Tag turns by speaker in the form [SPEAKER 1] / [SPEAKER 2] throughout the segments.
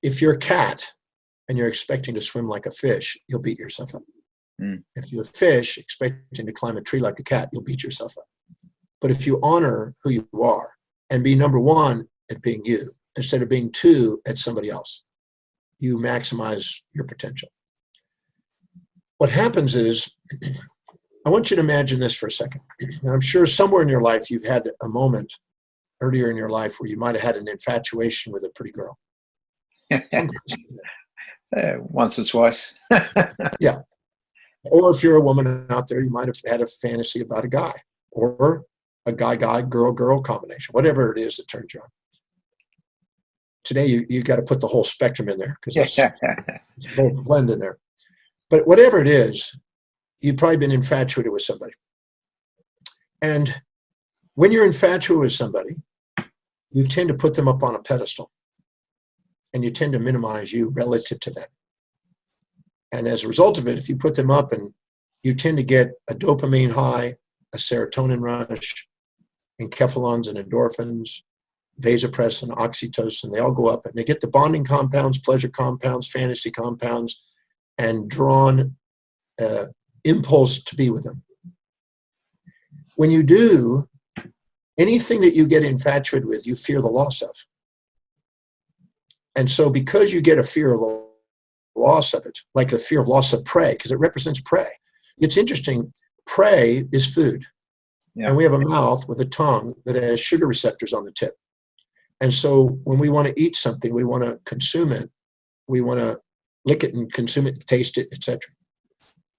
[SPEAKER 1] if you're a cat and you're expecting to swim like a fish, you'll beat yourself up. If you're a fish expecting to climb a tree like a cat, you'll beat yourself up. But if you honor who you are and be number one at being you, instead of being two at somebody else, you maximize your potential. What happens is, I want you to imagine this for a second. And I'm sure somewhere in your life you've had a moment earlier in your life where you might have had an infatuation with a pretty girl.
[SPEAKER 2] Once or twice.
[SPEAKER 1] Yeah. Or if you're a woman out there, you might have had a fantasy about a guy, or a guy, girl combination, whatever it is that turns you on. Today, you got to put the whole spectrum in there because it's a whole blend in there. But whatever it is, you've probably been infatuated with somebody. And when you're infatuated with somebody, you tend to put them up on a pedestal. And you tend to minimize you relative to them. And as a result of it, if you put them up, and you tend to get a dopamine high, a serotonin rush, enkephalons and endorphins, vasopressin, oxytocin, they all go up, and they get the bonding compounds, pleasure compounds, fantasy compounds, and drawn impulse to be with them. When you do, anything that you get infatuated with, you fear the loss of. And so because you get a fear of the loss of it, like the fear of loss of prey, because it represents prey. It's interesting, prey is food. Yeah. And we have a mouth with a tongue that has sugar receptors on the tip. And so when we want to eat something, we want to consume it. We want to lick it and consume it, taste it, etc.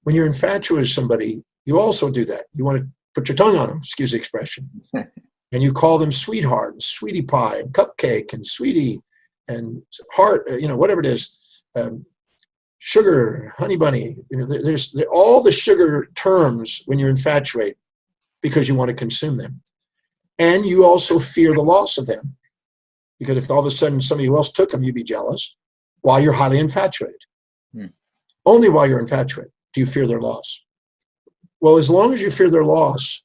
[SPEAKER 1] When you're infatuated with somebody, you also do that. You want to put your tongue on them, excuse the expression. And you call them sweetheart, and sweetie pie, and cupcake, and sweetie, and heart, whatever it is, sugar, honey bunny. There's all the sugar terms when you're infatuated because you want to consume them. And you also fear the loss of them. Because if all of a sudden somebody else took them, you'd be jealous while you're highly infatuated. Only while you're infatuated do you fear their loss. Well, as long as you fear their loss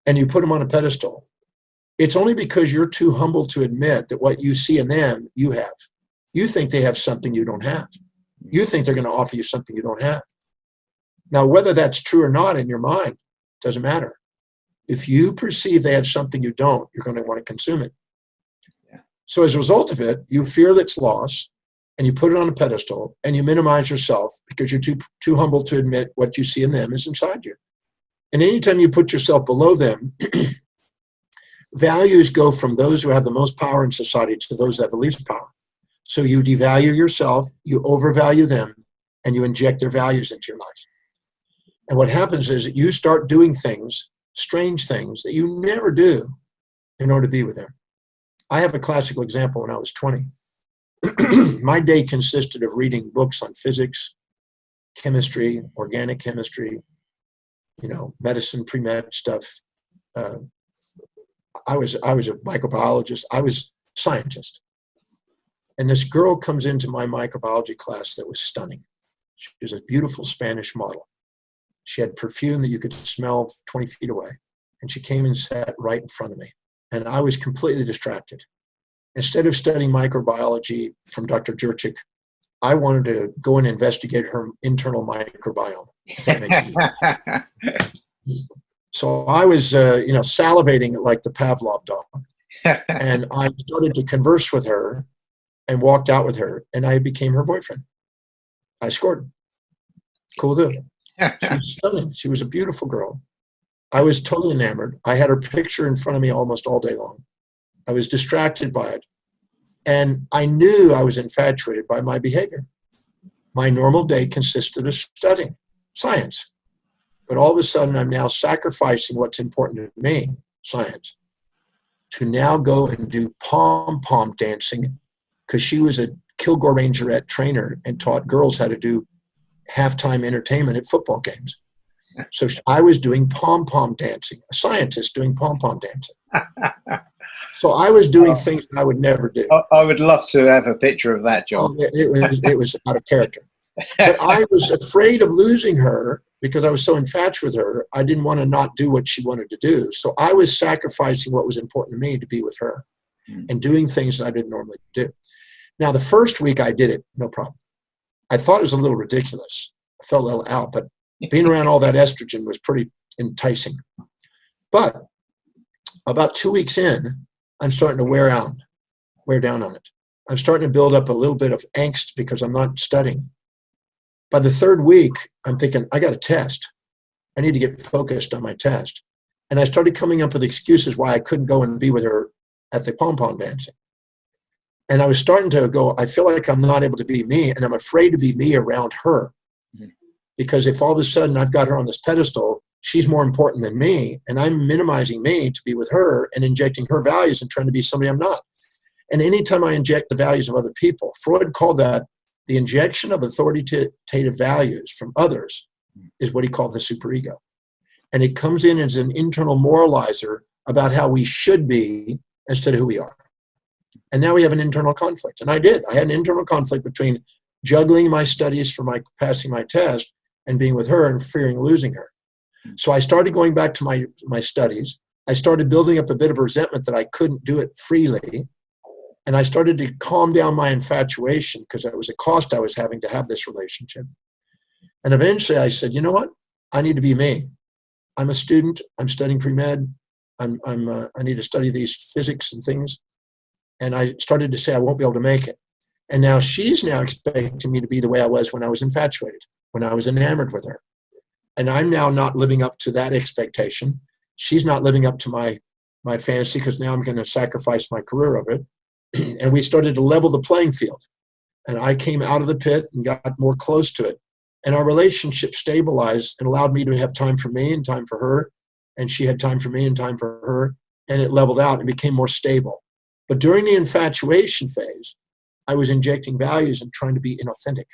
[SPEAKER 1] and you put them on a pedestal, it's only because you're too humble to admit that what you see in them, you have. You think they have something you don't have. You think they're going to offer you something you don't have. Now, whether that's true or not in your mind, doesn't matter. If you perceive they have something you don't, you're going to want to consume it. Yeah. So as a result of it, you fear its loss, and you put it on a pedestal, and you minimize yourself because you're too humble to admit what you see in them is inside you. And anytime you put yourself below them, values go from those who have the most power in society to those that have the least power. So you devalue yourself, you overvalue them, and you inject their values into your life. And what happens is that you start doing things, strange things, that you never do in order to be with them. I have a classical example when I was 20. My day consisted of reading books on physics, chemistry, organic chemistry, medicine, pre-med stuff. I was a microbiologist. I was a scientist. And this girl comes into my microbiology class that was stunning. She was a beautiful Spanish model. She had perfume that you could smell 20 feet away. And she came and sat right in front of me. And I was completely distracted. Instead of studying microbiology from Dr. Jurczyk, I wanted to go and investigate her internal microbiome. If that makes sense. So I was, salivating like the Pavlov dog. And I started to converse with her and walked out with her, and I became her boyfriend. I scored. Cool dude. She was stunning. She was a beautiful girl. I was totally enamored. I had her picture in front of me almost all day long. I was distracted by it. And I knew I was infatuated by my behavior. My normal day consisted of studying science. But all of a sudden, I'm now sacrificing what's important to me, science, to now go and do pom-pom dancing, because she was a Kilgore Rangerette trainer and taught girls how to do halftime entertainment at football games. So I was doing pom-pom dancing, a scientist doing pom-pom dancing. So I was doing things that I would never do.
[SPEAKER 2] I would love to have a picture of that, John.
[SPEAKER 1] It was out of character. But I was afraid of losing her because I was so infatuated with her. I didn't want to not do what she wanted to do. So I was sacrificing what was important to me to be with her and doing things that I didn't normally do. Now, the first week I did it, no problem. I thought it was a little ridiculous. I felt a little out, but being around all that estrogen was pretty enticing. But about 2 weeks in, I'm starting to wear down on it. I'm starting to build up a little bit of angst because I'm not studying. By the third week, I'm thinking, I got a test. I need to get focused on my test. And I started coming up with excuses why I couldn't go and be with her at the pom-pom dancing. And I was starting to go, I feel like I'm not able to be me, and I'm afraid to be me around her. Because if all of a sudden I've got her on this pedestal, she's more important than me, and I'm minimizing me to be with her and injecting her values and trying to be somebody I'm not. And anytime I inject the values of other people, Freud called that the injection of authoritative values from others is what he called the superego. And it comes in as an internal moralizer about how we should be instead of who we are. And now we have an internal conflict. And I had an internal conflict between juggling my studies for passing my test and being with her and fearing losing her. So I started going back to my studies. I started building up a bit of resentment that I couldn't do it freely. And I started to calm down my infatuation because it was a cost I was having to have this relationship. And eventually I said, you know what? I need to be me. I'm a student. I'm studying pre-med. I need to study these physics and things. And I started to say I won't be able to make it. And now she's now expecting me to be the way I was when I was infatuated, when I was enamored with her. And I'm now not living up to that expectation. She's not living up to my fantasy because now I'm going to sacrifice my career of it. And we started to level the playing field. And I came out of the pit and got more close to it. And our relationship stabilized and allowed me to have time for me and time for her. And she had time for me and time for her. And it leveled out and became more stable. But during the infatuation phase, I was injecting values and trying to be inauthentic.